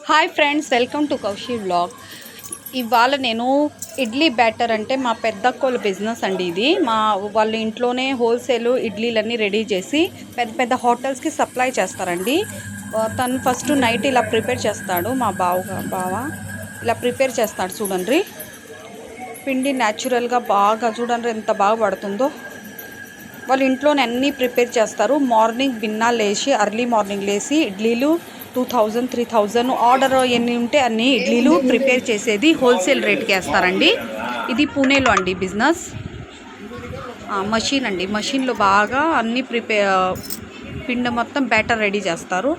Hi friends, welcome to Kaushi vlog. ఇవాళ నేను idli batter అంటే మా పెద్దక్కోళ్ళ బిజినెస్ అండి. ఇది వాళ్ళ ఇంట్లోనే హోల్సేల్ ఇడ్లీలన్నీ రెడీ చేసి పెద్ద పెద్ద హోటల్స్కి సప్లై చేస్తారండి. తను ఫస్ట్ నైట్ ఇలా ప్రిపేర్ చేస్తాడు. మా బావ ఇలా ప్రిపేర్ చేస్తాడు. చూడండి, పిండి న్యాచురల్గా బాగా చూడండి ఎంత బాగా పడుతుందో. వాళ్ళు ఇంట్లోనే అన్నీ ప్రిపేర్ చేస్తారు. మార్నింగ్ బిన్నాలు లేచి అర్లీ మార్నింగ్ లేచి ఇడ్లీలు 2000 3000 ఆర్డర్ ఎన్ని ఉంటే అన్ని ఇడ్లీలు ప్రిపేర్ చేసేది హోల్సేల్ రేట్కి వేస్తారండి. ఇది పూణేలో అండి బిజినెస్. మషిన్ అండి, మషిన్లో బాగా అన్నీ పిండి మొత్తం బ్యాటర్ రెడీ చేస్తారు.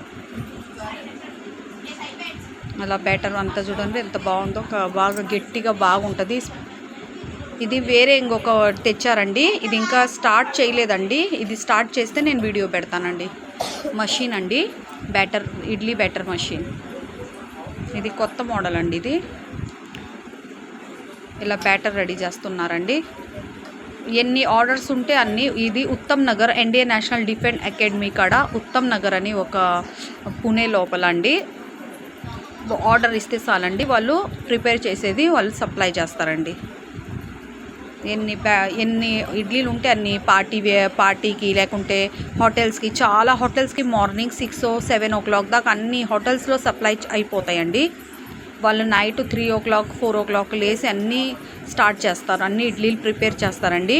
అలా బ్యాటర్ అంతా చూడండి ఎంత బాగుందో, బాగా గట్టిగా బాగుంటుంది. ఇది వేరే ఇంకొక తెచ్చారండి, ఇది ఇంకా స్టార్ట్ చేయలేదండి. ఇది స్టార్ట్ చేస్తే నేను వీడియో పెడతానండి. మషిన్ అండి, బ్యాటర్ ఇడ్లీ బ్యాటర్ మషిన్. ఇది కొత్త మోడల్ అండి. ఇది ఇలా బ్యాటర్ రెడీ చేస్తున్నారండి. ఎన్ని ఆర్డర్స్ ఉంటే అన్ని. ఇది Uttam Nagar Indian national defence academy కాడ ఉత్తమ్ నగర్ అని ఒక పూణే లోపల అండి. ఆర్డర్ ఇస్తే చాలండి, వాళ్ళు ప్రిపేర్ చేసేది వాళ్ళు సప్లై చేస్తారండి. ఎన్ని ఇడ్లీలు ఉంటే అన్ని పార్టీకి లేకుంటే హోటల్స్కి, చాలా హోటల్స్కి మార్నింగ్ 6 7 o'clock దాకా అన్ని హోటల్స్లో సప్లై అయిపోతాయండి. వాళ్ళు నైట్ 3 o'clock 4 o'clock లేసి అన్నీ స్టార్ట్ చేస్తారు. అన్ని ఇడ్లీలు ప్రిపేర్ చేస్తారండి.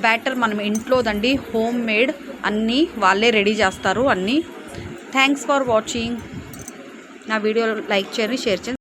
బ్యాటర్ మనం ఇంట్లోదండి, హోమ్ మేడ్ అన్నీ వాళ్ళే రెడీ చేస్తారు అన్నీ. Thanks for watching. నా వీడియో లైక్ చేయండి, షేర్ చేయండి.